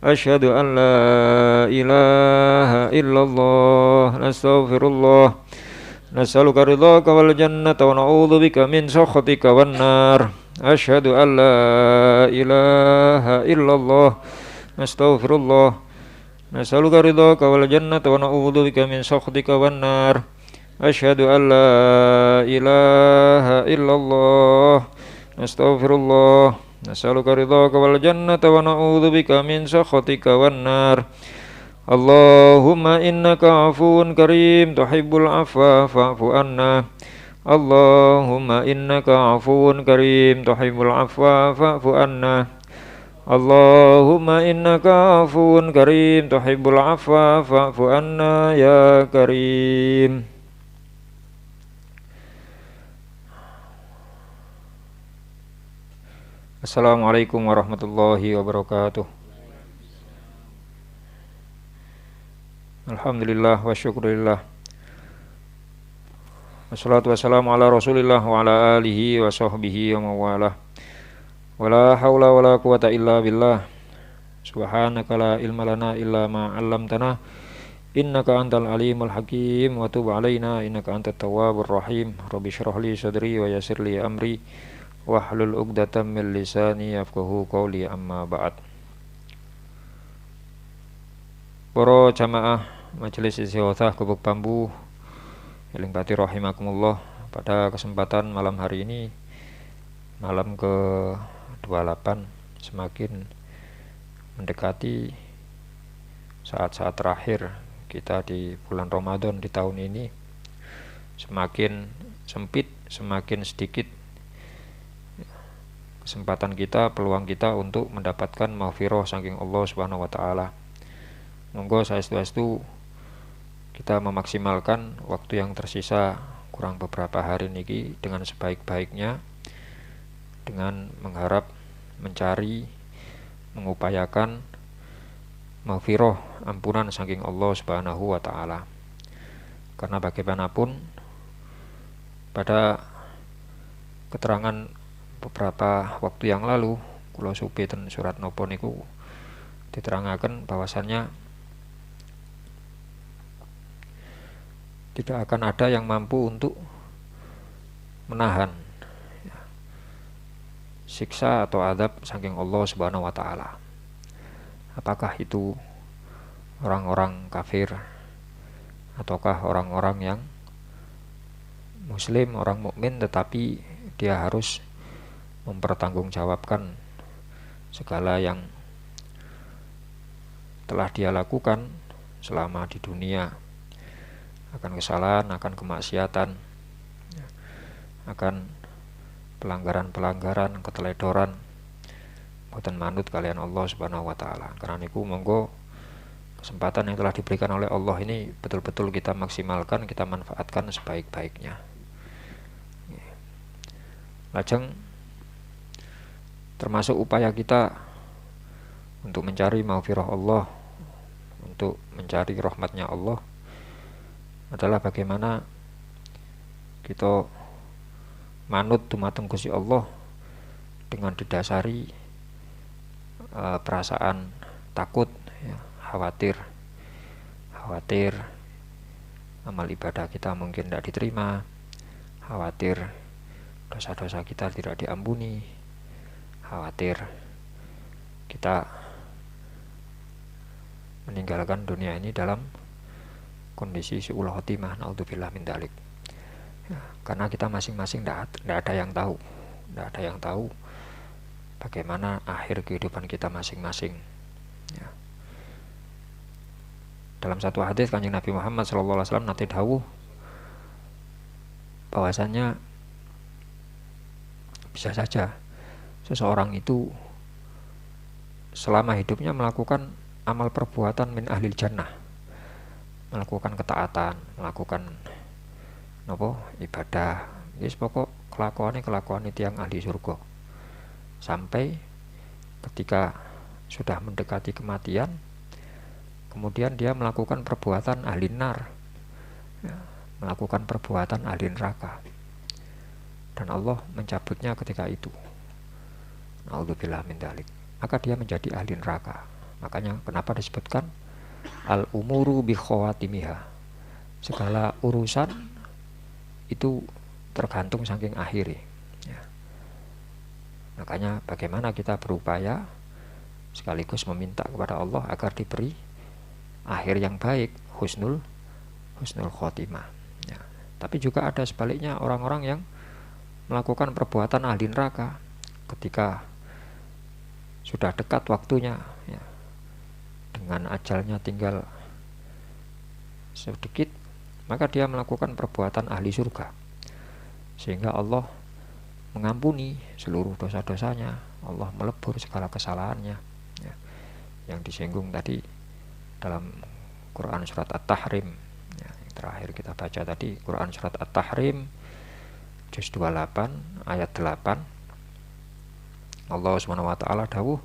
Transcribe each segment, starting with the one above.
أشهد أن لا إله إلا الله نستغفر الله نسألك رضاك والجنة ونعوذ بك من سخطك والنار أشهد أن لا إله إلا الله نستغفر الله نسألك رضاك والجنة ونعوذ بك من سخطك والنار أشهد أن لا إله إلا الله نستغفر الله نسألك رضاك والجنة ونعوذ بك من سخطك والنار اللهم إنك عفو كريم تحب العفو فاعف عنا اللهم إنك عفو كريم تحب العفو فاعف عنا اللهم إنك عفو كريم تحب العفو فاعف عنا يا كريم. Assalamualaikum warahmatullahi wabarakatuh. Alhamdulillah wa syukurillah. Wassalatu wassalamu ala rasulillah wa ala alihi wa sahbihi wa mawalah. Wala hawla wala quwata illa billah. Subhanaka la ilma lana illa ma 'allamtana. Innaka antal alimul hakim wa tub alaina innaka antat tawwabur rahim. Rabbi shrah li sadri wa yassir li amri. Wahlul 'uqdatam min lisani yafqahu qawli amma ba'd. Para jamaah Majelis Istighosah Gubuk Bambu eling pati rahimakumullah, pada kesempatan malam hari ini, malam ke-28, semakin mendekati saat-saat terakhir kita di bulan Ramadan di tahun ini, semakin sempit, semakin sedikit kesempatan kita, peluang kita untuk mendapatkan maghfirah saking Allah Subhanahu wa taala. Monggo saestu-estu kita memaksimalkan waktu yang tersisa kurang beberapa hari niki dengan sebaik-baiknya, dengan mengharap, mencari, mengupayakan maghfirah, ampunan saking Allah Subhanahu wa taala. Karena bagaimanapun pada keterangan beberapa waktu yang lalu kula supe ten surat nopo niku diterangaken bahwasannya tidak akan ada yang mampu untuk menahan siksa atau azab saking Allah Subhanahu wa taala. Apakah itu orang-orang kafir ataukah orang-orang yang muslim, orang mukmin, tetapi dia harus mempertanggungjawabkan segala yang telah dia lakukan selama di dunia, akan kesalahan, akan kemaksiatan, akan pelanggaran-pelanggaran, keteledoran, boten manut kalian Allah Subhanahu wa taala. Karena niku monggo kesempatan yang telah diberikan oleh Allah ini betul-betul kita maksimalkan, kita manfaatkan sebaik-baiknya. Lajeng termasuk upaya kita untuk mencari maghfirah Allah, untuk mencari rahmatnya Allah, adalah bagaimana kita manut dumateng Gusti Allah dengan didasari perasaan takut, ya, khawatir amal ibadah kita mungkin tidak diterima, khawatir dosa-dosa kita tidak diampuni, khawatir kita meninggalkan dunia ini dalam kondisi su'ul khotimah, naudzubillah min dzalik. Ya, karena kita masing-masing tidak ada yang tahu, bagaimana akhir kehidupan kita masing-masing. Ya. Dalam satu hadis Kanjeng Nabi Muhammad SAW nanti dawuh bahwasannya bisa saja seseorang itu selama hidupnya melakukan amal perbuatan min ahlil jannah, melakukan ketaatan, melakukan ibadah, yes, pokok kelakuan tiang ahli surga, sampai ketika sudah mendekati kematian, kemudian dia melakukan perbuatan ahli nar, ya, melakukan perbuatan ahli neraka, dan Allah mencabutnya ketika itu, naudzubillah min dzalik, maka dia menjadi ahli neraka, Makanya kenapa disebutkan al-umuru bi khawatimiha, segala urusan itu tergantung saking akhir ya. Makanya bagaimana kita berupaya sekaligus meminta kepada Allah agar diberi akhir yang baik, husnul khotimah ya. Tapi juga ada sebaliknya orang-orang yang melakukan perbuatan ahli neraka ketika sudah dekat waktunya ya, dengan ajalnya tinggal sedikit, maka dia melakukan perbuatan ahli surga sehingga Allah mengampuni seluruh dosa-dosanya, Allah melebur segala kesalahannya ya. Yang disinggung tadi dalam Quran surat At-Tahrim ya, yang terakhir kita baca tadi, Quran surat At-Tahrim juz 28 ayat 8, Allah Subhanahu wa taala dawuh,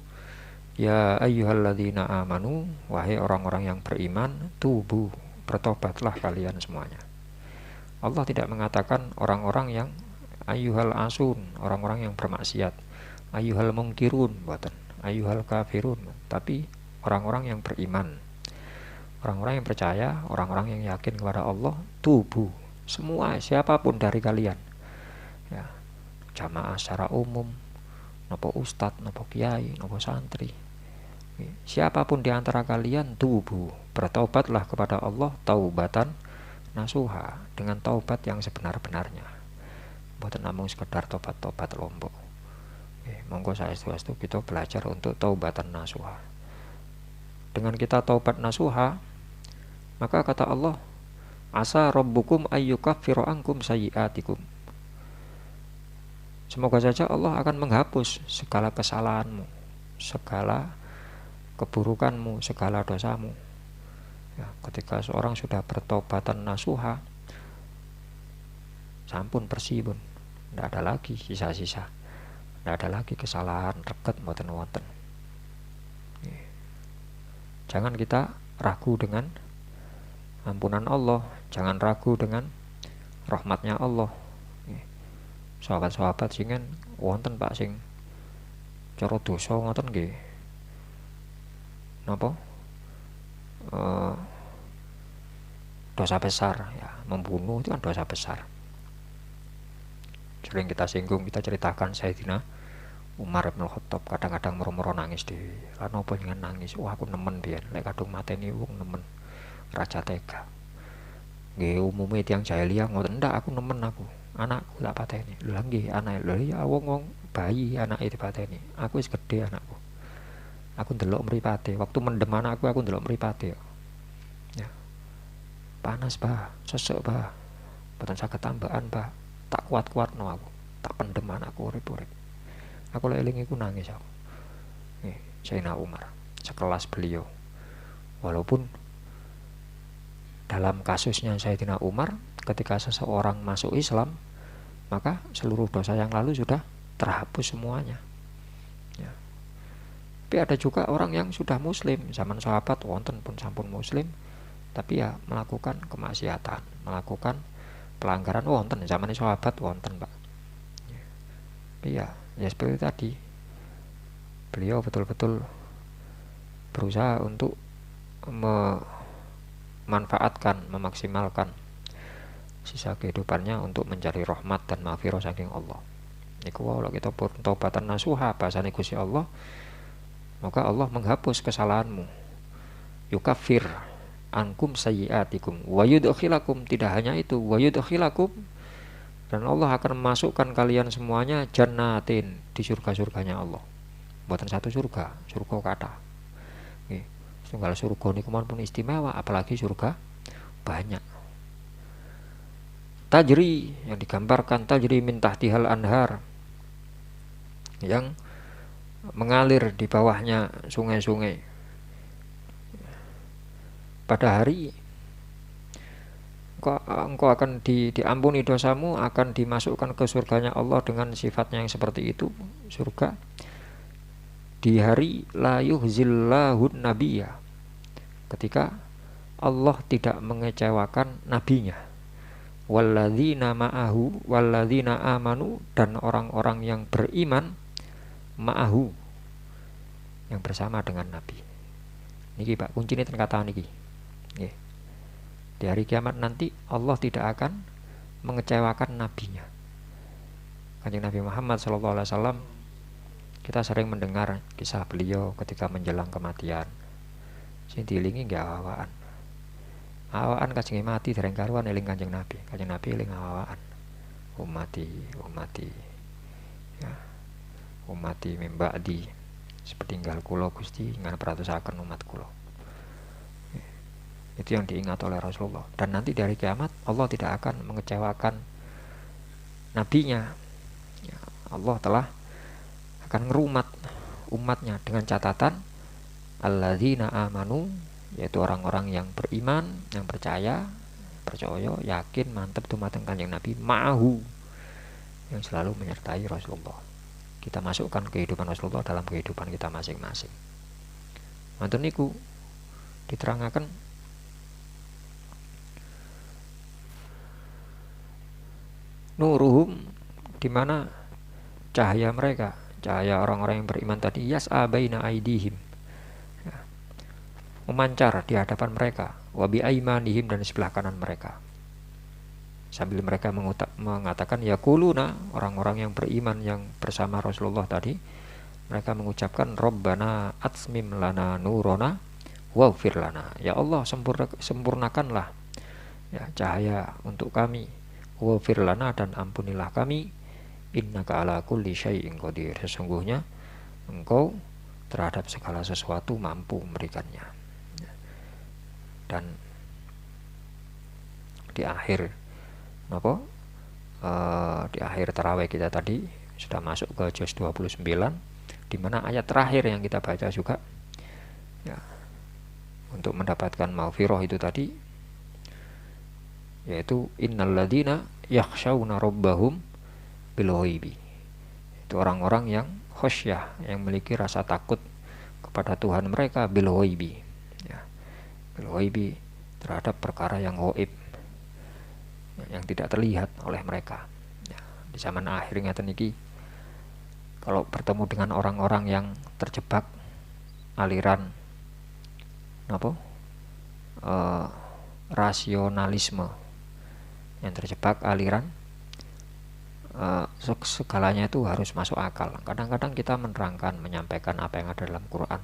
ya ayyuhalladzina amanu, wahai orang-orang yang beriman, tubu, bertobatlah kalian semuanya. Allah tidak mengatakan orang-orang yang ayyuhal asun, orang-orang yang bermaksiat, ayyuhal mungkirun, buatan ayyuhal kafirun, tapi orang-orang yang beriman, orang-orang yang percaya, orang-orang yang yakin kepada Allah, tubu, semua siapapun dari kalian ya, jamaah secara umum, nopo ustadz, nopo kiai, nopo santri, siapapun di antara kalian, tubu, bertaubatlah kepada Allah taubatan nasuha, dengan taubat yang sebenar-benarnya, bukan namung sekedar tobat-tobat lombok. Monggo saestu-estu kita belajar untuk taubatan nasuha. Dengan kita taubat nasuha, maka kata Allah, asa rabbukum ayyukaffiru ankum sayyi'atikum, semoga saja Allah akan menghapus segala kesalahanmu, segala keburukanmu, segala dosamu ya. Ketika seorang sudah bertaubatan nasuha, sampun bersih pun, tidak ada lagi sisa-sisa, tidak ada lagi kesalahan reget mboten-wonten. Jangan kita ragu dengan ampunan Allah, jangan ragu dengan rahmatnya Allah. Sahabat-sahabat singen wonten Pak sing cara dosa ngoten nggih napa dosa besar ya, membunuh itu kan dosa besar. Sering kita singgung, kita ceritakan Sayyidina Umar bin Khattab kadang-kadang moro-moro nangis di lan opo jenengan nangis, wah aku nemen biyen lek kadung mateni wong nemen, raja tega nggih. Umume tiyang jahiliyah ngoten, ndak aku nemen, aku anakku tak pateni. Lha nggih anake, lho ya wong bayi anake dipateni, aku wis gedhe anakku, aku ndelok mripate, waktu mendem anakku aku ndelok mripate ya, panas bah, sesek bah, boten saged tambahan bah, tak kuat-kuatno aku, tak pendem anakku urip-urip. Aku lek eling iku nangis aku. Sayyidina Umar sekelas beliau, walaupun dalam kasusnya Sayyidina Umar, ketika seseorang masuk Islam, maka seluruh dosa yang lalu sudah terhapus semuanya ya. Tapi ada juga orang yang sudah muslim, zaman sahabat wonten pun sampun muslim, tapi ya melakukan kemaksiatan, melakukan pelanggaran wonten, zaman sahabat wonten Pak ya. Tapi ya seperti tadi, beliau betul-betul berusaha untuk memanfaatkan, memaksimalkan sisa kehidupannya untuk mencari rahmat dan maghfirah saking Allah. Niku wae kita taubatan nasuha bahasane Gusti Allah, maka Allah menghapus kesalahanmu, yukaffir ankum sayyiatikum wa yudkhilakum, tidak hanya itu, wa yudkhilakum, dan Allah akan memasukkan kalian semuanya jannatin, di surga-surganya Allah. Buatan satu surga, surga kata nggih, tunggal surga niku pun istimewa, apalagi surga banyak. Tajri, yang digambarkan tajri min tahtihal anhar, yang mengalir di bawahnya sungai-sungai. Pada hari engkau akan diampuni dosamu, akan dimasukkan ke surganya Allah dengan sifatnya yang seperti itu, surga. Di hari la yuhzillahun nabiyya, ketika Allah tidak mengecewakan nabinya, walladzina ma'ahu, walladzina amanu, dan orang-orang yang beriman, ma'ahu, yang bersama dengan Nabi. Niki Pak, kuncinya ten kata niki. Nggih. Di hari kiamat nanti Allah tidak akan mengecewakan nabinya. Kanjeng Nabi Muhammad SAW, kita sering mendengar kisah beliau ketika menjelang kematian. Sing dielingi nggih awaan. Awaan kajenge mati dereng karuan eling Kanjeng Nabi. Kanjeng Nabi eling awaan. Ummati. Ya. Ummati mimba'di. Sepertinggal kula Gusti ngan peratusaken umat kula. Itu yang diingat oleh Rasulullah. Dan nanti dari kiamat Allah tidak akan mengecewakan nabinya. Ya, Allah telah akan ngerumat umatnya dengan catatan alladzina amanu, yaitu orang-orang yang beriman, yang percaya, yakin, mantep dumateng Kanjeng Nabi, ma'ahu, yang selalu menyertai Rasulullah. Kita masukkan kehidupan Rasulullah dalam kehidupan kita masing-masing. Mantun niku diterangaken nuruhum, di mana cahaya mereka, cahaya orang-orang yang beriman tadi, yas'a baina aidihim, ya, memancar di hadapan mereka, wa bi aimanihim, dan di sebelah kanan mereka. Sambil mereka mengatakan yaquluna, orang-orang yang beriman yang bersama Rasulullah tadi, mereka mengucapkan Rabbana atsmim lana nurona waghfir lana, ya Allah sempurnakanlah ya cahaya untuk kami, waghfir lana, dan ampunilah kami, innaka ala kulli syai'in qadir, sesungguhnya engkau terhadap segala sesuatu mampu memberikannya. Dan di akhir di akhir tarawih kita tadi sudah masuk ke juz 29, di mana ayat terakhir yang kita baca juga ya, untuk mendapatkan maghfirah itu tadi, yaitu innalladzina yakhshawna rabbahum bil ghaibi, itu orang-orang yang khasyah, yang memiliki rasa takut kepada Tuhan mereka, bil ghaibi, ya, bil ghaibi, terhadap perkara yang ghaib, yang tidak terlihat oleh mereka. Ya, di zaman akhir ngeten iki, kalau bertemu dengan orang-orang yang terjebak aliran rasionalisme, yang terjebak aliran segalanya itu harus masuk akal. Kadang-kadang kita menerangkan, menyampaikan apa yang ada dalam Quran.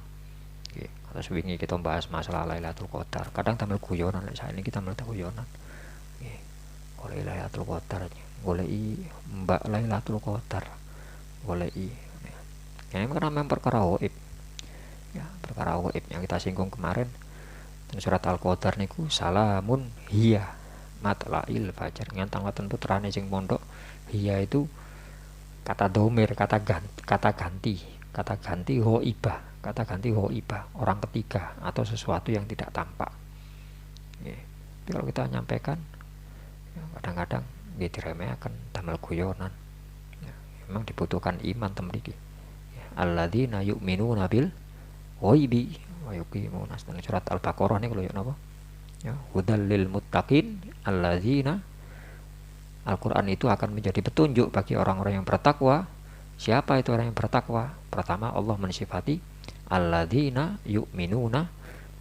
Terus wingi kita bahas masalah Lailatul Qadar, kadang tampil guyonan, saat ini kita melihat guyonan. Golek Lailatul Qadar, goleki Mbak Lailatul Qadar, goleki. Ini kan memang perkara gaib. Ya, perkara gaib yang kita singgung kemarin. Dan surat Al-Qadar niku salamun hiya matla'il fajar, ngantang wonten putrane sing pondok. Hiya itu kata domir, kata ganti ghaibah, kata ganti ghaibah, orang ketiga atau sesuatu yang tidak tampak. Tapi kalau kita nyampaikan, ya, kadang-kadang dia diremehkan, damel guyonan. Ya, memang dibutuhkan iman temriki. Ya, alladzina yu'minuna bil ghaibi wa yuqimuna, dan surat Al-Baqarah ini kalau yuk napa? Ya, hudal lil muttaqin alladzina, Al-Quran itu akan menjadi petunjuk bagi orang-orang yang bertakwa. Siapa itu orang yang bertakwa? Pertama, Allah mensifati alladzina yu'minuna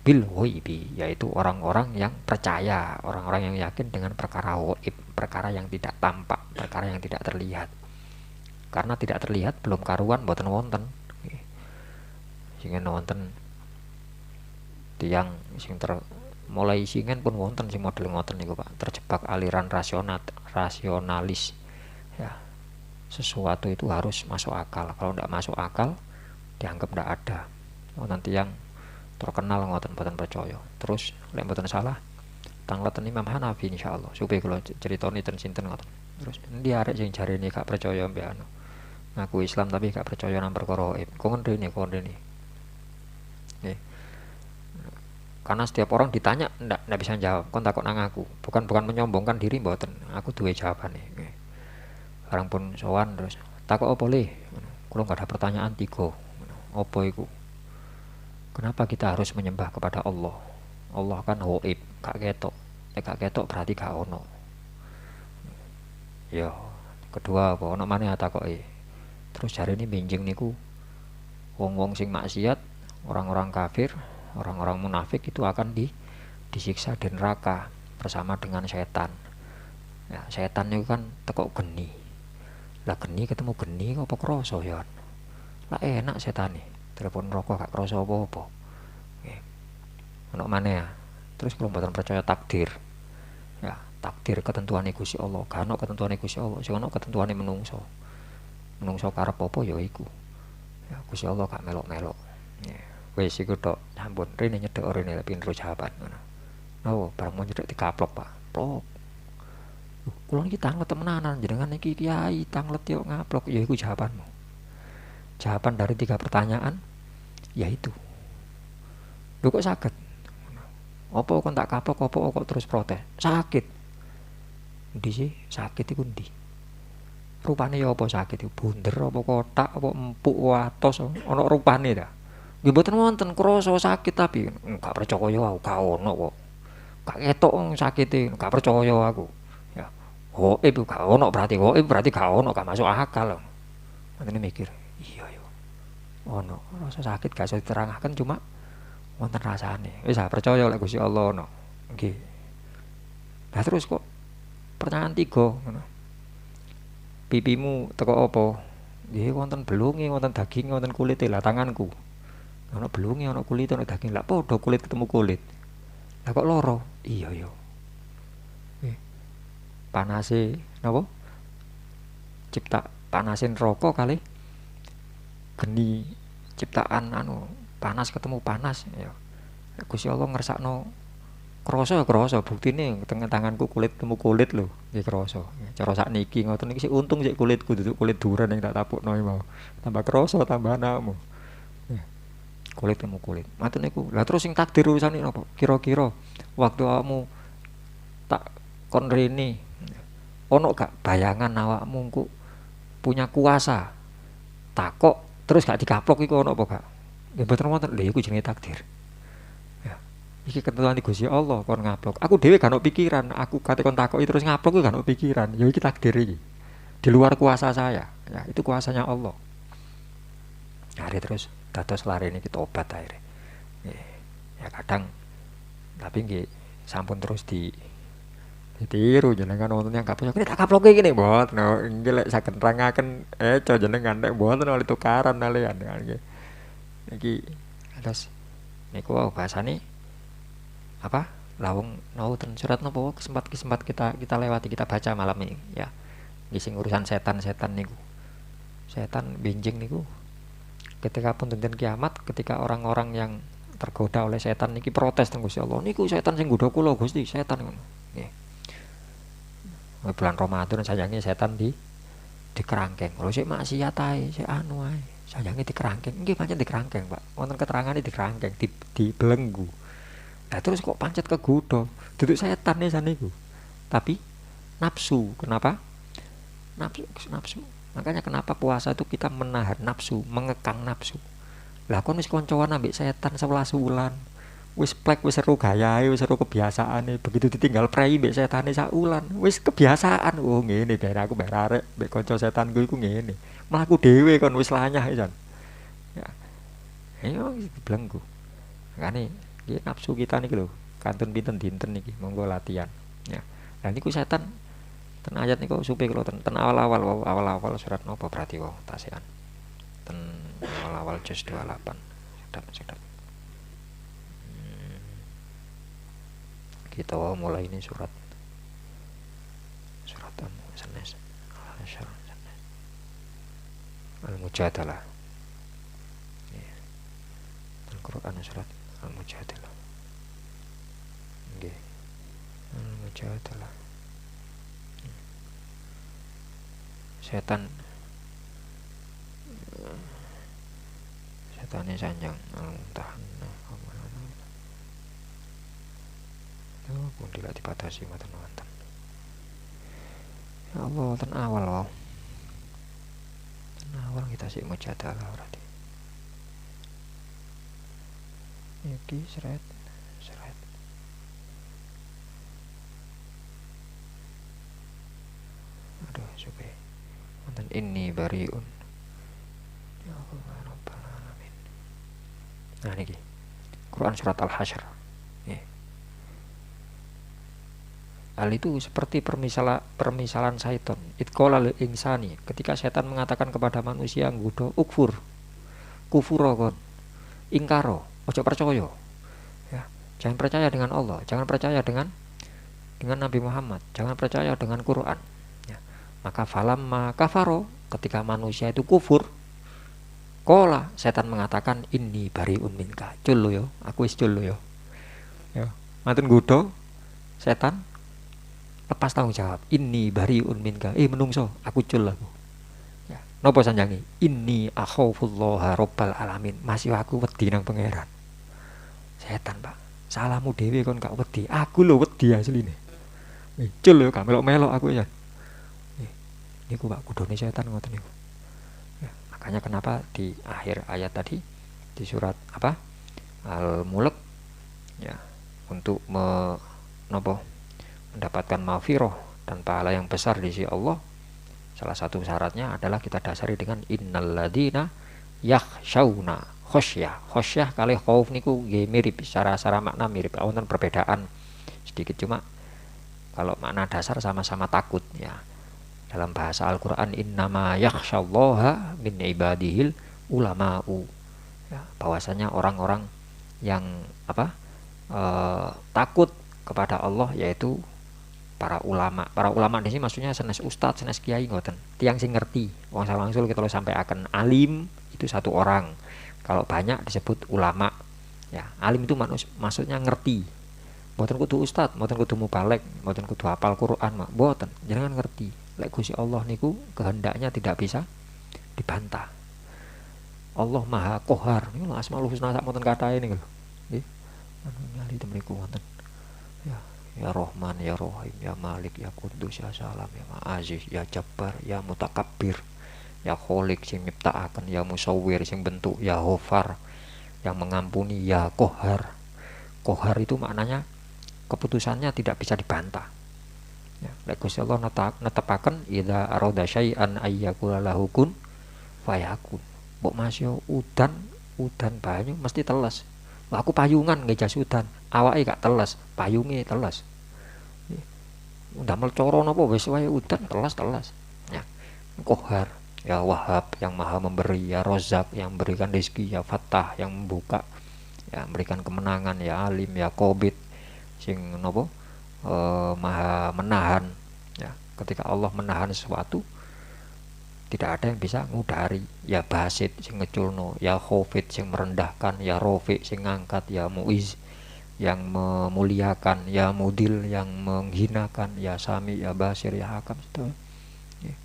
bil ghaibi, yaitu orang-orang yang percaya, orang-orang yang yakin dengan perkara ghaib, perkara yang tidak tampak, perkara yang tidak terlihat. Karena tidak terlihat belum karuan boten wonten. Sehingga wonten tiang sing mulai singen pun wonten sing model ngoten niku Pak, terjebak aliran rasionalis. Ya, sesuatu itu harus masuk akal. Kalau tidak masuk akal, dianggap tidak ada. Nanti yang terkenal ngoten boten percaya. Terus lek boten salah tangleten Imam Hanafi insyaallah. Supaya kalau ceritoni ten sinten ngoten. Terus endi arek sing jarene gak percaya mbek anu. Ngaku Islam tapi gak percaya nang perkara gaib. Kok ngene. Nggih. Karena setiap orang ditanya ndak bisa jawab, kon takut nang aku. Bukan menyombongkan diri mboten. Aku duwe jawabane. Nggih. Barang pun sowan terus takut apa le? Kula enggak ada pertanyaan 3. Apa iku? Kenapa kita harus menyembah kepada Allah? Allah kan ghaib, gak ketok. Nek gak ketok berarti gak ono. Ya, kedua apa ono maneh takoke. Terus jarene benjing niku wong-wong sing maksiat, orang-orang kafir, Orang-orang munafik itu akan disiksa di neraka bersama dengan setan. Ya, setan itu kan teko geni. Lah geni ketemu geni apa kroso ya. Lah enak setan nih. Telepon rokok gak kroso apa-apa. Nggih. Ono maneh ya. Terus kalau mboten percaya takdir. Ya, takdir ketentuane Gusti Allah. Gak ono ketentuane Gusti Allah, sing ono ketentuane menungso. Menungso karep apa ya iku. Ya, Gusti Allah gak melok-melok. Ya, wis iku tok. Sampun rene nyedhek rene tapi terus jawaban ngono. Oh, barang mau nyedhek dikaplok, Pak. Plok. Kula niki tanglet temenanan jenengan niki kiai tanglet yo ngaplok. Ya iku jawabanmu. Jawaban dari 3 pertanyaan yaitu. Lho kok saged? Apa kon tak kaplok apa kok terus protes? Sakit. Endi sih? Sakit iku endi? Rupane ya apa sakit iku? Bunder apa kotak apa empuk watos ana rupane ta? Nggih mboten wonten krasa sakit tapi gak percaya aku gak ono kok. Gak ketok sakite, gak percaya aku. Ya. Oh, iku gak ono berarti gak ono gak masuk akal. Matene mikir, iya yo. Ono rasa sakit gak iso diterangkan cuma wonten rasane. Wis percaya lek Gusti Allah ono. Nggih. Lah terus kok pertanyaan 3 ngono. Pipimu teko apa? Nggih wonten belunge, wonten daging, wonten kulite lah tanganku. Ono belunge, ono kulit, ono daging. Lah padha kulit ketemu kulit. Lah kok loro? Iya yo. Panase napa? Panasin rokok kali geni ciptaan anu panas ketemu panas ya. Gusti Allah ngersakno krasa buktine tengah tanganku kulit ketemu kulit lho nggih krasa. Cara sakniki ngoten iki sik untung sik kulitku duduk kulit duren yang tak tapukno mau. Tambah krasa tambah anakmu. Kulit ketemu kulit. Maten niku. Lah terus sing takdir urusane napa? Kira-kira waktu awakmu tak kon rene ono gak bayangan awakmu ku punya kuasa takok terus gak dikaplok iku ono apa gak? Ya mboten wonten. Lha iku jenenge takdir. Ya. Iki ketentuan Gusti Allah kon ngaplok. Aku dhewe gak ono pikiran, aku kate kon takoki terus ngaplok gak ono pikiran. Ya iki takdir iki. Di luar kuasa saya. Ya, itu kuasanya Allah. Hari terus dados lare niki tobat akhire. Ya kadang tapi nggih sampun terus ditiru jenengan wonten yang kapok tak kaploke ngene mboten nggih lek saged nerangaken co jenengan nek mboten oleh tukaran kalian nggih iki terus niku bahasane apa lawung nauten surat napa kesempat kita lewati kita baca malam ini ya nggih sing urusan setan niku setan benjing niku ketika pun dinten kiamat ketika orang-orang yang tergoda oleh setan niki protes teng Gusti Allah niku setan sing nggodha kula Gusti setan ngono nggih bulan Ramadan sayange setan dikerangkeng lho sik maksiat ae sik anu ae sayange dikerangkeng nggih pancen dikerangkeng Pak wonten keterangane dikerangkeng dibelenggu lah terus kok pancet kegodha duduk setan nih saniku tapi nafsu kenapa nafsu makanya kenapa puasa itu kita menahan nafsu mengekang nafsu lah kon wis koncoan ambek setan 11 wulan wis plek wis seru gayahe wis seru kebiasaane begitu ditinggal prei mbek setane sak wulan wis kebiasaan oh ngene biar aku bayar arek mbek kanca setanku iku ngene mlaku dhewe kon wis lanyah jan ya ayo belenggu makane iki nafsu kita niki lho kantun pinten dinten niki monggo latihan ya lah niku setan ten ayat niku supe kula ten awal-awal surat napa berarti kok tasean ten awal-awal juz 28 sedap kita mulai ini surat Sanes Al-Mujadalah ya. Al-Quran surat Al-Mujadalah nggih Al-Mujadalah setane sanjang Al-Mumtahanah pun tidak dibatasi mboten wonten ya Allah wonten awal wae awal kita sik mujadalah berarti iki seret aduh supaya wonten ini bariun ya Allah rabbal alamin nah niki Quran surat Al-Hasyr. Hal itu seperti permisalan syaitan. Itqala lil insani, ketika setan mengatakan kepada manusia nggodha ukfur, kufuro kon, ingkaro, ojo percaya. Ya, jangan percaya dengan Allah, jangan percaya dengan Nabi Muhammad, jangan percaya dengan Quran. Ya, maka falamma kafaro, ketika manusia itu kufur, qala, setan mengatakan inni bariun minka, cul lo yo, aku wis cul lo yo. Ya, matur nggodha setan lepas tanggung jawab, inni bariun minka, menungso aku cul aku. Ya, napa sanjangi, inni akhafullaha rabbal alamin, masih aku wedi nang pangeran. Setan Pak, salahmu dhewe kon gak wedi, aku lho wedi asline. Cul lho gak melok-melok aku ya. Niku Pak kudune setan ngoten niku. Ya, makanya kenapa di akhir ayat tadi di surat apa? Al-Mulk, ya, untuk mendapatkan maghfirah dan pahala yang besar di sisi Allah, salah satu syaratnya adalah kita dasari dengan innalladzina yakhshawna. Khosyah kali khauf niku nggih mirip, secara makna mirip, wonten perbedaan sedikit, cuma kalau makna dasar sama-sama takut ya. Dalam bahasa Al-Qur'an innama yakhsyallaha min ibadihil ulama'u, ya, bahwasanya orang-orang yang takut kepada Allah yaitu para ulama. Para ulama di sini maksudnya sanes ustadz, sanes kiai ngoten. Tiang sing ngerti. Wong wangsul kita sampai akan alim itu satu orang. Kalau banyak disebut ulama. Ya, alim itu maksudnya ngerti. Mboten kudu ustadz, mboten kudu mubalek, mboten kudu hafal Quran, mboten. Jangan ngerti. Lek Gusti Allah niku kehendaknya tidak bisa dibantah. Allah Maha Qahar. Niku Asmaul Husna sak mboten katahe niku lho. Nggih. Nyali temriku wonten. Ya Rahman, ya Rahim, ya Malik, ya Kudus, ya Salam, ya Ma'aziz, ya Jabbar, ya Mutakabbir, ya Kholik sing nyiptakaken, ya Musawwir sing bentuk, ya Ghafar yang mengampuni, ya Qahar. Qahar itu maknanya keputusannya tidak bisa dibantah. Ya, Gusti Allah netepaken idza arada syai'an ayyakula lahu kun fayakun. Mbok masih udan banyu mesti teles. Wah, aku payungan ngejas udan, awake gak teles, payunge teles. Ndamel cara napa wis wae udan teles. Ya. Qahar, ya Wahhab yang Maha memberi, ya Razzaq yang memberikan rezeki, ya Fattah yang membuka, ya memberikan kemenangan, ya Alim, ya Qabid sing napa Maha menahan. Ya, ketika Allah menahan sesuatu tidak ada yang bisa ngudari, ya Basit sing ngeculno, ya Khofid sing merendahkan, ya Rofi sing ngangkat, ya Muiz yang memuliakan, ya Mudil yang menghinakan, ya Sami, ya Basir, ya Hakam itu. Ya.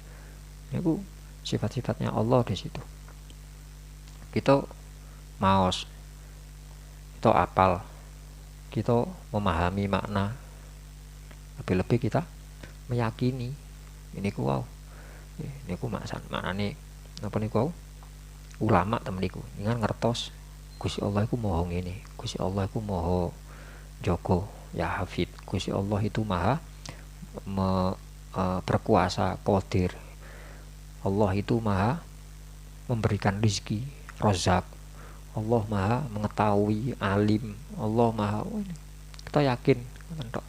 Itu sifat-sifatnya Allah di situ. Kita maos, kita apal, kita memahami makna, lebih-lebih kita meyakini ini ku wow. Niku maknane napa niku ulama temen niku dengan ngertos Gusti Allah iku maha ngene, Gusti Allah iku maha jaga, ya Hafid, Gusti Allah itu maha berkuasa qadir, Allah itu maha memberikan rezeki, Razzaq, Allah maha mengetahui, alim, Allah maha, kita yakin entok.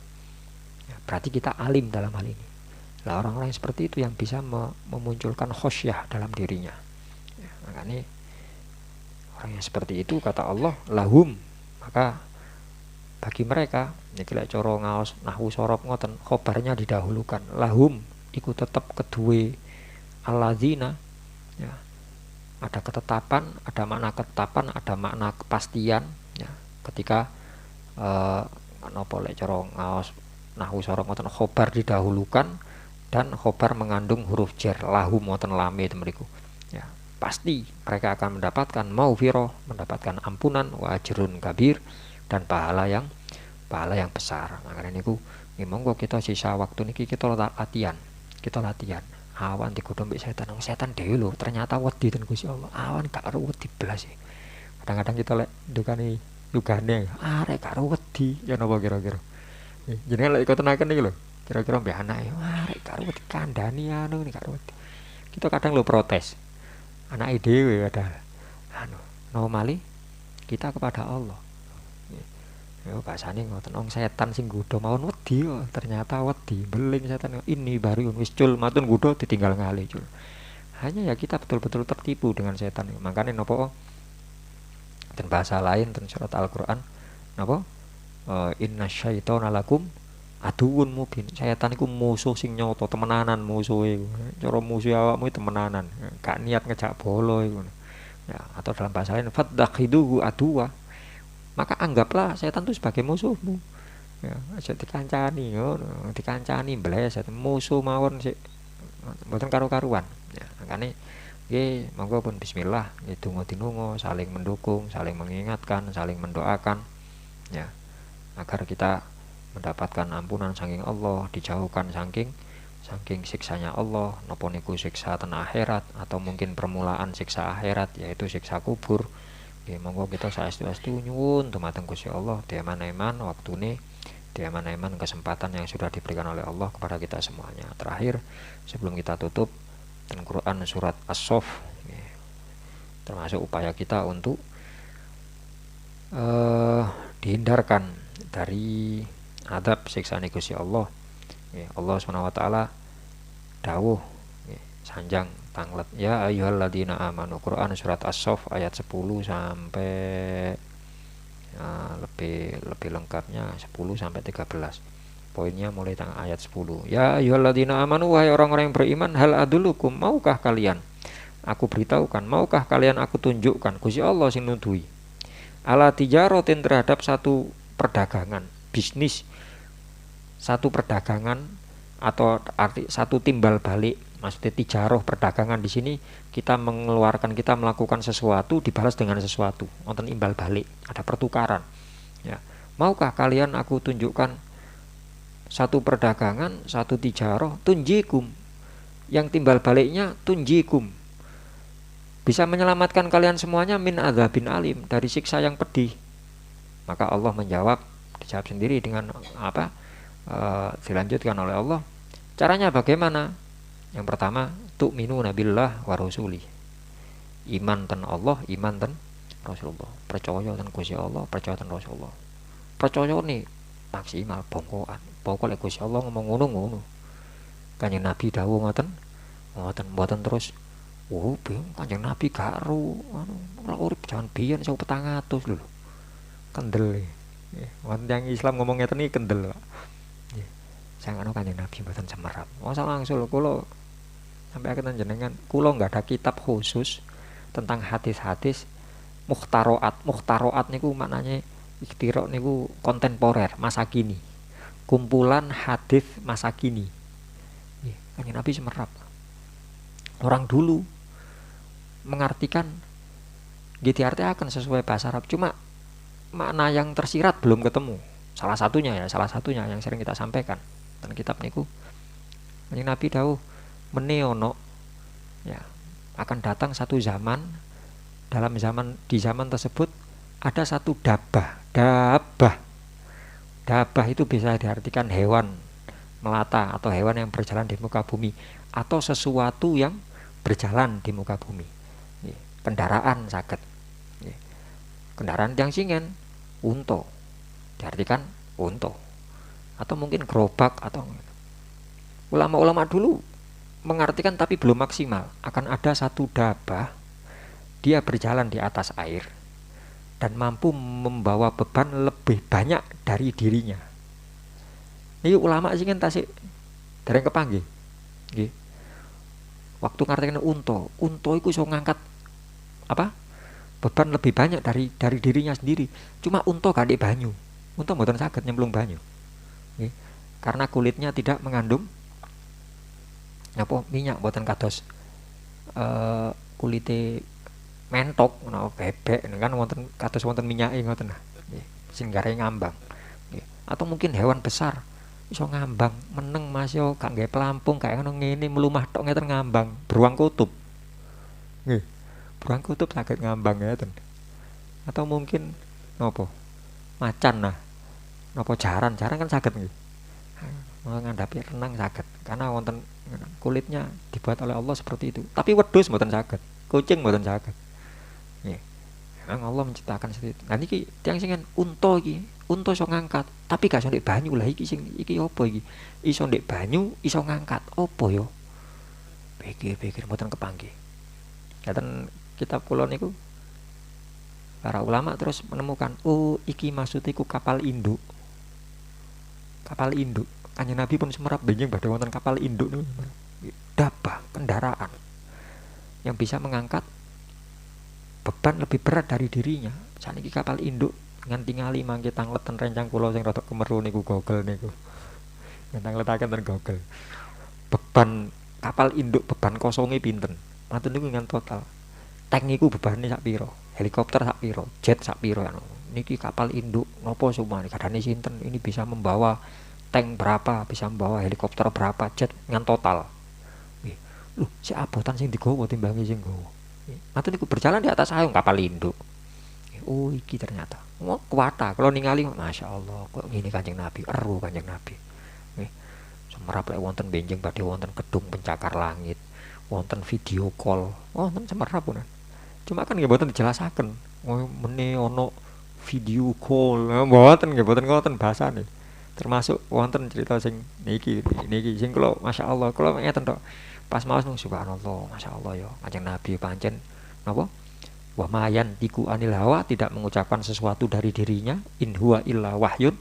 Ya, berarti kita alim dalam hal ini. Lah orang-orang yang seperti itu yang bisa memunculkan khosyah dalam dirinya. Ya, makanya orang yang seperti itu kata Allah lahum, maka bagi mereka niki lek cara ngaos nahwu sorob ngoten, khobarnya didahulukan. Lahum iku tetap kedue alladzina, ya. Ada ketetapan, ada makna ketetapan, ada makna kepastian, ya. Ketika napa lek cara ngaos nahwu sorob ngoten, khobar didahulukan dan khobar mengandung huruf jar, lahum wonten lame temriku. Ya, pasti mereka akan mendapatkan maghfirah, mendapatkan ampunan, wa ajrun kabir, dan pahala yang besar. Makanya niku monggo kita sisa waktu niki kita latihan. Awan digodhong mbek setan dhewe lho, ternyata wedi ten Gusti Allah. Awan gak karo wedi blas. Kadang-kadang kita lek ndukane yugane arek gak karo wedi, ya napa kira-kira. Jenengan lek ikut tenaken iki lho. Kira-kira mbak anak ya, arek karo wedi kandhani anu nek karo wedi. Kita kadang lo protes. Anake dhewe padahal normali kita kepada Allah. Yo bahasane ngoten wong setan sing nggodha mawon wedi kok. Ternyata wedi, beling setan ini baru wis cul matun nggodha ditinggal ngalih cul. Hanya ya kita betul-betul tertipu dengan setan. Makanya napa dan bahasa lain dan surat Al-Qur'an napa inna syaitana lakum aduun mubin. Setan iku musuh sing nyata temenanan musuhe. Cara musuh awakmu temenanan, gak niat ngejak bolo iku. Ya, atau dalam bahasa lain fadakhiduhu aduwa. Maka anggaplah setan itu sebagai musuhmu. Ya, aja dikancani ngono, dikancani bleset musuh mawon sik mboten karo-karuan. Ya, makane nggih monggo pun bismillah nggih donga dinunga saling mendukung, saling mengingatkan, saling mendoakan ya agar kita mendapatkan ampunan saking Allah, dijauhkan saking siksanya Allah, napa niku siksa ten akhirat atau mungkin permulaan siksa akhirat yaitu siksa kubur. Nggih monggo kita saestu-estu nyuwun dumateng Gusti Allah diaman-aman waktune, diaman-aman kesempatan yang sudah diberikan oleh Allah kepada kita semuanya. Terakhir sebelum kita tutup dan Quran surat As-Saff termasuk upaya kita untuk dihindarkan dari adab siksaan Gusti Allah. Allah SWT dawuh sanjang tanglet ya ayyuhalladzina amanu Quran surat As-Saff ayat 10 sampai lebih lengkapnya 10 sampai 13. Poinnya mulai ayat 10. Ya ayyuhalladzina amanu wahai orang-orang yang beriman hal adulukum maukah kalian aku beritahukan, maukah kalian aku tunjukkan Gusti Allah sing nuduhi ala tijarotin terhadap satu perdagangan, bisnis, satu perdagangan atau arti satu timbal balik. Maksudnya tijaroh perdagangan di sini kita mengeluarkan, kita melakukan sesuatu dibalas dengan sesuatu, nonton imbal balik, ada pertukaran. Ya, maukah kalian aku tunjukkan satu perdagangan, satu tijaroh, tunjikum, yang timbal baliknya tunjikum, bisa menyelamatkan kalian semuanya min adzabin alim, dari siksa yang pedih. Maka Allah menjawab, dijawab sendiri dengan apa? Dilanjutkan oleh Allah. Caranya bagaimana? Yang pertama, tu'minu nabillah wa rasuli. Iman ten Allah, iman ten Rasulullah. Percaya ten Gusti Allah, percaya ten Rasulullah. Percaya nih maksimal bongkoan. Pokoknya Gusti Allah ngomong ngono-ngono. Kanjeng Nabi dawuh ngoten, mboten terus Kanjeng Nabi gak ro anu urip jangan biyen 1400 lho. Kendel. Wonten yang Islam ngomong ngeten iki kendel, Pak. Nggih. Sang anu Kanjeng Nabi mboten semerap. Mosok langsung kula sampai akhirnya jenengan kula nggak ada kitab khusus tentang hadis-hadis mukhtaroat niku maknanya ikhtirok niku kontemporer masa kini, kumpulan hadis masa kini. Kanjeng Nabi semerap. Orang dulu mengartikan gitu akan sesuai bahasa Arab, cuma makna yang tersirat belum ketemu. Salah satunya yang sering kita sampaikan dan kitab niku Kanjeng Nabi dawuh meneono ya akan datang satu zaman, di zaman tersebut ada satu dabah itu bisa diartikan hewan melata atau hewan yang berjalan di muka bumi atau sesuatu yang berjalan di muka bumi. Kendaraan saged, kendaraan yang singen unta diartikan unta atau mungkin gerobak atau ulama-ulama dulu mengartikan tapi belum maksimal. Akan ada satu dabah, dia berjalan di atas air dan mampu membawa beban lebih banyak dari dirinya. Ini ulama sing tasik dereng kepanggih. Nggih. Waktu ngartikan unta iku iso ngangkat apa? Beban lebih banyak dari dirinya sendiri. Cuma unta gandhe banyu. Unta mboten saged nyemplung banyu. Nggih. Karena kulitnya tidak mengandung minyak, mboten kados kulite mentok menawa bebek kan wonten kados wonten minyake ngoten nah. Nggih, sing gare ngambang. Nggih. Atau mungkin hewan besar iso ngambang meneng Mas yo gak nggae pelampung kayak ngono ngene mlumah tok ngeten ngambang, beruang kutub. Nggih. Beruang kutub saged ngambang ngeten. Atau mungkin napa? Macan nah. Napa jaran kan saged nggih. Ngandhapi renang saged karena wonten kulitnya dibuat oleh Allah seperti itu. Tapi wedhus mboten saged, kucing mboten saged. Nggih. Memang Allah menciptakan seperti itu. Nah niki tiyang sing unta iki, unta iso ngangkat, tapi gak iso ndek banyu. Lah iki apa iki? Iso ndek banyu, iso ngangkat. Apa yo? Pikir-pikir mboten kepanggih. Ngaten kitab kula niku para ulama terus menemukan, oh iki maksudnya iku kapal induk. Kapal induk. Kanjeng Nabi pun semerap benjing badhe wonten kapal induk niku. Dabah, kendaraan yang bisa mengangkat beban lebih berat dari dirinya. Saniki kapal induk nganti ngali mangke tangleten rencang kula sing rada kemeru niku Google niku. Tangletaken ten Google. Beban kapal induk, beban kosonge pinten? Matur niku ngan total. Tank niku bebane sak pira? Helikopter sak pira? Jet sak pira anu. Niki kapal induk napa sumane kadane sinten? Ini bisa membawa tank berapa? Bisa membawa helikopter berapa? Jet ngan total. Loh, si abotan sing digawa timbange sing gawa. Matur niku berjalan di atas ayung kapal induk. Oh iki ternyata kuwata kalau ningali Masya Allah kok ngene Kanjeng Nabi, eru Kanjeng Nabi. Semerap lek wonten benjing badhe wonten gedung pencakar langit, wonten video call, wonten semerap punan. Cuma kan nggih mboten dijelasaken. Oh mene ono video call, mboten nggih mboten ngoten bahasane. Termasuk wonten cerita sing niki sing kula Masya Allah kula ngeten tok. Pas maos nang subhanallah, Masya Allah ya Kanjeng Nabi pancen napa? Wa mayan tiku anil hawa, tidak mengucapkan sesuatu dari dirinya, in huwa illa wahyun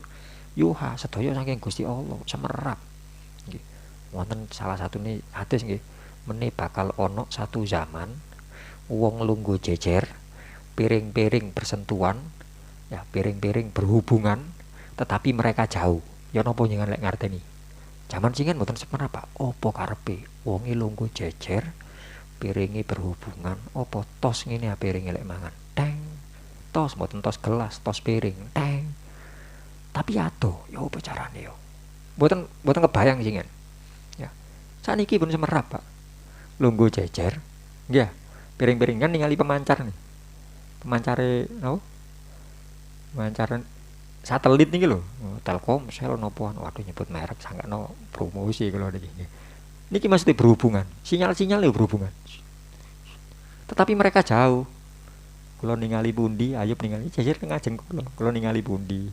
yuha, sedaya saking Gusti Allah, semerap. Nggih. Wonten salah satune hadis nggih, mene bakal ono satu zaman wong lungguh jejer, piring-piring bersentuhan, ya piring-piring berhubungan, tetapi mereka jauh. Ya napa jenengan lek ngarteni? Zaman singen mboten semerap, Pak. Apa karepe wonge lungguh jejer, piringi berhubungan, opo tos ngene ya piringi lek mangan teng tos mboten tos gelas tos piring teng tapi ado ya opo carane yo mboten kebayang singen ya saniki pun semerap Pak lungguh jejer nggih piring-piring kan ningali pemancar nih pemancare napa pemancaran satelit niki lho Telkomsel nopo waduh nyebut merek sangkano promosi kalau niki mesti berhubungan sinyal-sinyal ya berhubungan tetapi mereka jauh. Kalau ningali pundi, Ayub ningali jejer ngajeng kalau ningali pundi.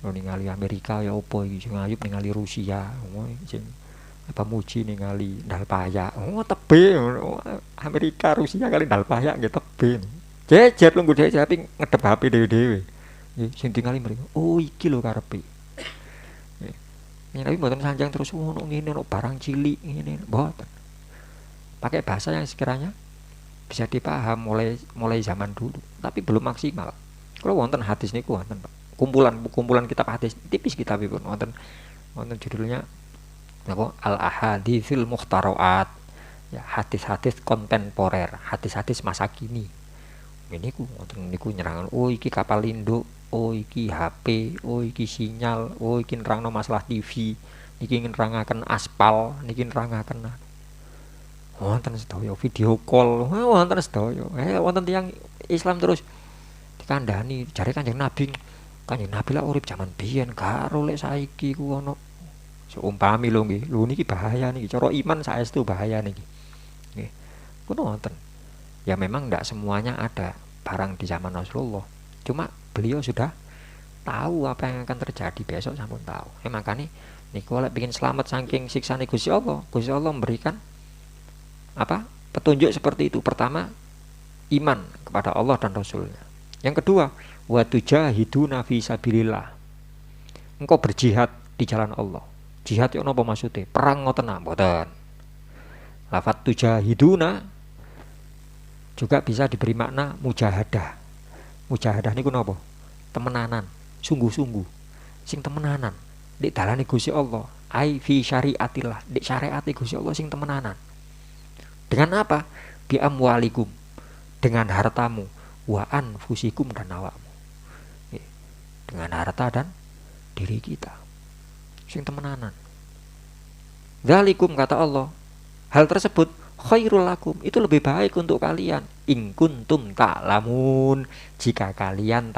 Kalau ningali Amerika ya opo iki sing Ayub ningali Rusia, sing apa muji ningali Dalpaya. Oh tebe Amerika Rusia kali Dalpaya nggih tebe. Jejer lungguh jejer tapi ngedep HP dhewe-dhewe. Sing tingali mriki. Oh iki lho karepe. Tapi mboten sanjang terus ngono ngene ono barang cilik ngene mboten. Pakai bahasa yang sekiranya bisa dipaham mulai zaman dulu tapi belum maksimal. Kalau wonten hadis niku wonten Pak. Kumpulan kitab hadis tipis kitabipun wonten judulnya napa Al Ahaditsil Muhtaraat. Ya hadis-hadis kontemporer, hadis-hadis masa kini. Niku wonten niku nyerangan oh iki kapal induk, oh iki HP, oh iki sinyal, oh iki nerangno masalah TV, iki nerangaken aspal, niki nerangaken wonten sedaya video call, wonten sedaya. Wonten tiyang Islam terus dikandani jare Kanjeng Nabi lah urip zaman biyen karo lek saiki ku ono. Seumpami lho nggih. Lho niki bahaya niki. Cara iman saestu bahaya niki. Nggih. Kuwi wonten. Ya memang enggak semuanya ada barang di zaman Rasulullah. Cuma beliau sudah tahu apa yang akan terjadi besok sampun tahu. Makanya niku lek pengin selamat saking siksane Gusti Allah memberikan petunjuk seperti itu. Pertama iman kepada Allah dan Rasulnya. Yang kedua wa tujahiduna fi sabilillah, engkau berjihad di jalan Allah. Jihad itu apa maksudnya? Perang ngoten mboten. Lafaz tujahiduna juga bisa diberi makna mujahadah. Mujahadah niku napa? Temenanan, sungguh-sungguh. Sing temenanan di dalane Gusti Allah, ai fi syariatillah, di syariat Gusti Allah sing temenanan. Dengan apa? Bi amwalikum, dengan hartamu, wa anfusikum dan awakmu. Dengan harta dan diri kita. Sing temenanan. Dzalikum kata Allah, hal tersebut khairul lakum, itu lebih baik untuk kalian. In kuntum ta'lamun, jika kalian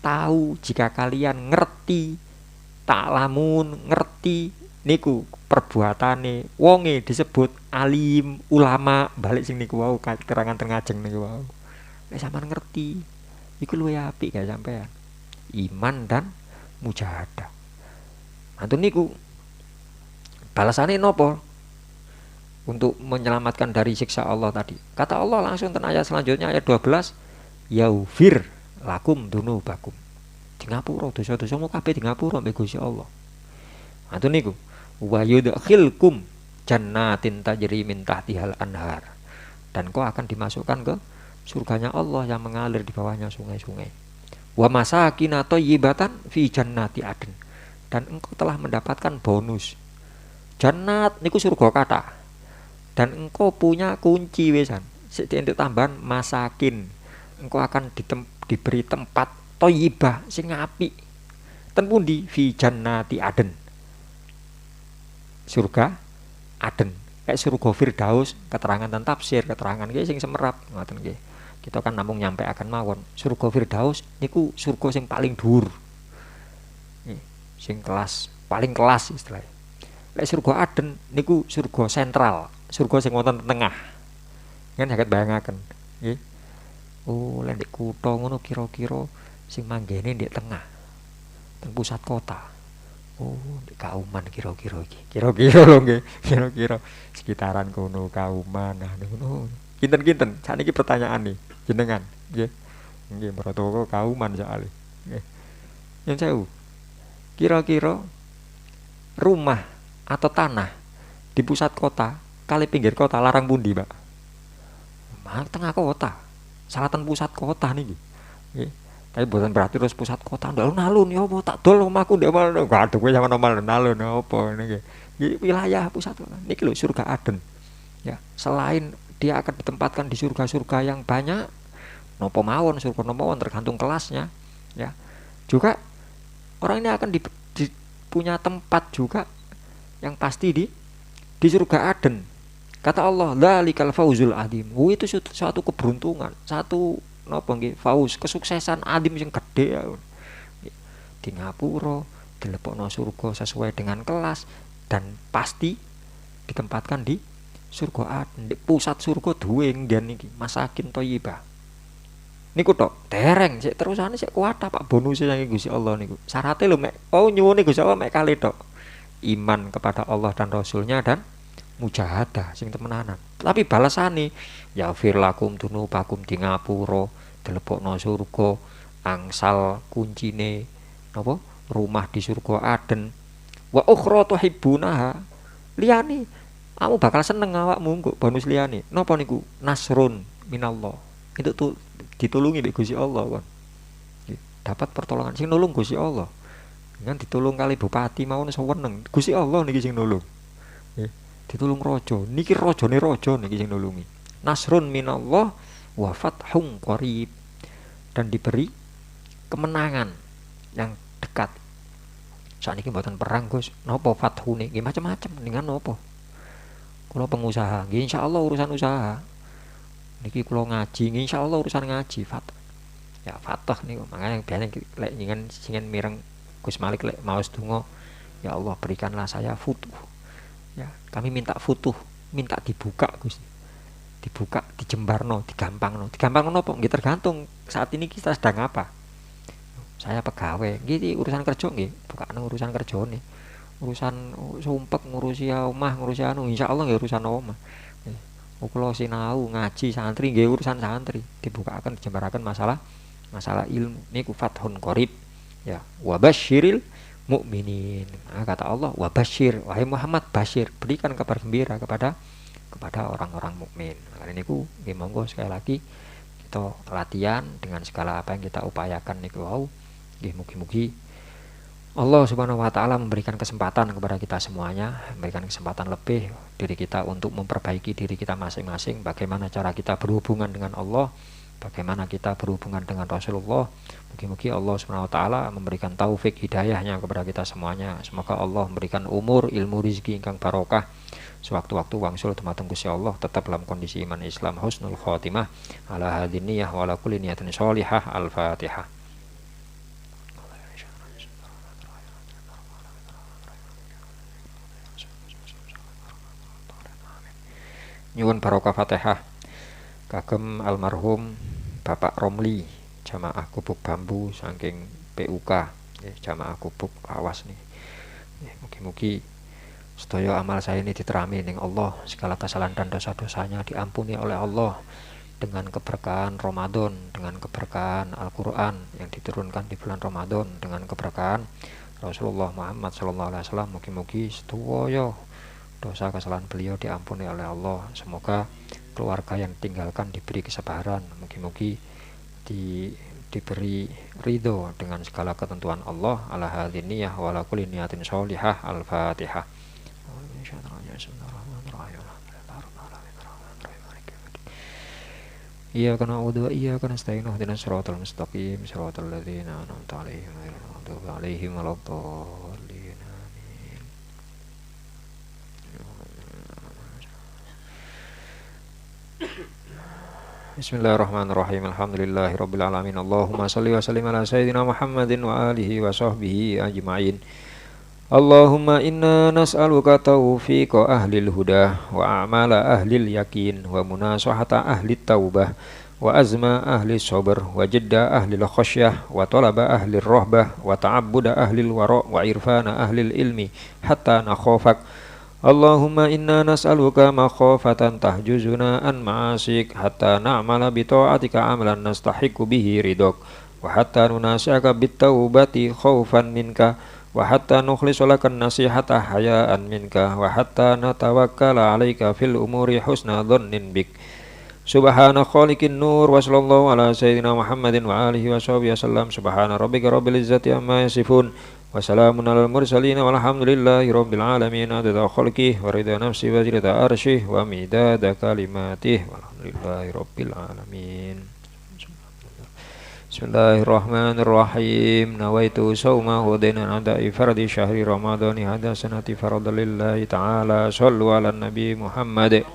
tahu, jika kalian ngerti. Ta'lamun, ngerti niku perbuatane wonge disebut alim ulama balik sing niku wau keterangan tengajeng niku wau. Nek sampean ngerti iku luwih apik gak sampean. iman dan mujahadah. Antun niku balasane nopo untuk menyelamatkan dari siksa Allah tadi. Kata Allah langsung ten ayat selanjutnya ayat 12, yaufir lakum dunubakum. Di ngapura dosa-dosamu kabeh di ngapura mbek Gusti Allah. Antun niku wa yudkhilkum jannatin tajri min tahtihal anhar. Dan kau akan dimasukkan ke surganya Allah yang mengalir di bawahnya sungai-sungai. Wa masakina thayyibatan fi jannati adn. Dan engkau telah mendapatkan bonus. Jannat niku surga kata. Dan engkau punya kunci wesan. Sik entuk tambahan masakin. Engkau akan diberi tempat thayyibah sing apik. Ten pundi fi jannati adn. Surga Aden. Kayak surga Firdaus, keterangan dan tafsir, keterangan nggih sing semerap ngoten nggih. Kita kan namung nyampe akan mawon. Surga Firdaus niku surga sing paling dhuwur. Sing kelas, paling kelas istilahnya. Lek surga Aden niku surga sentral, surga sing wonten tengah. Kan saged bayangaken, nggih. Oh, lek ndek kutha ngono kira-kira sing manggene ndek tengah. Teng pusat kota. Oh, di Kauman kira-kira iki. Kira-kira lho nggih, kira-kira sekitaran kono Kauman. Nah, ngono. Kinten-kinten, sakniki pertanyaan nih, jenengan, nggih. Nggih, Protoko Kauman soalé. Nggih. Yang sewu. Kira-kira rumah atau tanah di pusat kota kali pinggir kota larang pundi, Pak? Tengah kota. Selatan pusat kota niki. Nggih. Tapi bukan berarti terus pusat kota nalun ya apa tak dol omahku ndek mana aduh kowe sampean omah nalun apa niki wilayah pusat kota niki lho surga Aden ya. Selain dia akan ditempatkan di surga-surga yang banyak napa mawon surga napa mawon tergantung kelasnya ya, juga orang ini akan punya tempat juga yang pasti di surga Aden. Kata Allah dzalikal fauzul adzim, itu suatu keberuntungan, satu napa nggih fauz kesuksesan adim sing gedhe ya. Di ngapura dilebokno surga sesuai dengan kelas dan pasti ditempatkan di surga Aden, di pusat surga duwe nggen iki masakin thayyibah niku tok dereng sik terusane sik kuwata Pak bonus saking Gusti Allah niku syaratnya lho mek nyuwune Gusti Allah mek kali tok iman kepada Allah dan Rasulnya dan mujahadah sing temenanan. Tapi balasane ya firlakum dunubakum di ngapura dilebokno surga angsal kuncine napa rumah di surga Aden wa ukhra tuhibbunaha liyane kamu bakal seneng awakmu kok bonus liyane napa niku nasrun minallah itu tuh ditulungi oleh Gusti Allah kan dapat pertolongan sing nulung Gusti Allah dengan ditulung kali bupati mau seneng Gusti Allah niki sing nulung ditulung raja niki rajane raja niki sing nulungi nasrun minallah wa fathun qarib dan diberi kemenangan yang dekat. Sakniki mboten perang Gus napa fathune nggih macam-macam dengan napa kula pengusaha nggih insyaallah urusan usaha niki kula ngaji nggih insyaallah urusan ngaji ya fatah niku makanya biasanya lek njenengan singen mireng Gus Malik lek maos donga ya Allah berikanlah saya futuh ya kami minta futuh minta dibuka Gus dibuka dijembarno digampangno apa nggih tergantung saat ini kita sedang apa. Saya pegawai nggih urusan kerja nggih bukane urusan kerjane urusan sumpek ngurusi omah ngurusi anu insyaallah nggih urusan omah. Kula sinau ngaji santri nggih urusan santri dibukaken dijembaraken masalah ilmu niku fathun qarib ya wa basyiril mukminin. Kata Allah wa basyir wahai Muhammad basyir berikan kabar gembira kepada orang-orang mukmin. Kali niku nggih monggo sekali lagi kita latihan dengan segala apa yang kita upayakan niku wau nggih mugi-mugi Allah Subhanahu wa taala memberikan kesempatan kepada kita semuanya, memberikan kesempatan lebih diri kita untuk memperbaiki diri kita masing-masing, bagaimana cara kita berhubungan dengan Allah, bagaimana kita berhubungan dengan Rasulullah. Mugi-mugi Allah Subhanahu wa taala memberikan taufik hidayahnya kepada kita semuanya. Semoga Allah memberikan umur, ilmu, rezeki ingkang barokah. Sewaktu-waktu wangsul dumateng Gusti Allah tetap dalam kondisi iman Islam husnul khotimah ala hadin niyah wa ala kulli niyatin sholihah. Al-Fatihah. Nyuwun barokah Fatihah kagem almarhum Bapak Romli jamaah Gubuk Bambu saking PUK jamaah kubuk awas nih. Mugi-mugi sedaya amal saya ini diterami ning Allah, segala kesalahan dan dosa-dosanya diampuni oleh Allah dengan keberkahan Ramadan, dengan keberkahan Al-Qur'an yang diturunkan di bulan Ramadan, dengan keberkahan Rasulullah Muhammad sallallahu alaihi wasallam. Mugi-mugi sedaya dosa kesalahan beliau diampuni oleh Allah. Semoga keluarga yang tinggalkan diberi kesabaran, mugi-mugi diberi ridho dengan segala ketentuan Allah. Ala hadiniyah wa ala kulli niyatin sholihah. Al-Fatihah. Iyyaka na'budu wa iyyaka nasta'in ihdinas siratal mustaqim siratal ladzina an'amta 'alaihim ghairil maghdubi 'alaihim waladdallin. Amin. Bismillahirrahmanirrahim. Alhamdulillahirabbil alamin. Allahumma shalli wa sallim ala sayyidina Muhammadin wa alihi wa sahbihi ajma'in. Allahumma inna nas'aluka taufiqa ahlil huda wa a'mala ahlil yakin wa munasahata ahlit taubah wa azma ahli sabr wa jidda ahlil khasyah wa talaba ahlir rahbah wa ta'abbuda ahlil wara' wa irfana ahlil ilmi hatta nakhafak. Allahumma inna nas'aluka makhafatan tahjuzuna an ma'asik hatta na'mala bi ta'atika amalan nastahiqu bihi ridok wa hatta nunasi'aka bit taubati khaufan minka wa hatta nukhlisu laka nasihata hayaan minka wa hatta natawakkala alaika fil umuri husna dhannin bik. Subhana khaliqin nur wa sallallahu ala sayyidina Muhammadin wa alihi wa sahbihi wasallam. Subhana rabbika rabbil izzati amma yasifun wa salamun alal mursalin walhamdulillahi rabbil alamin. Adada khalqih wa ridha nafsi wa zinata arsyih wa midada kalimatih walhamdulillahi rabbil alamin. Bismillahirrahmanirrahim. Nawaitu sawma hudainan adai fardi syahri ramadhani hada sanati faradalillahi ta'ala. Sallu ala nabi Muhammad.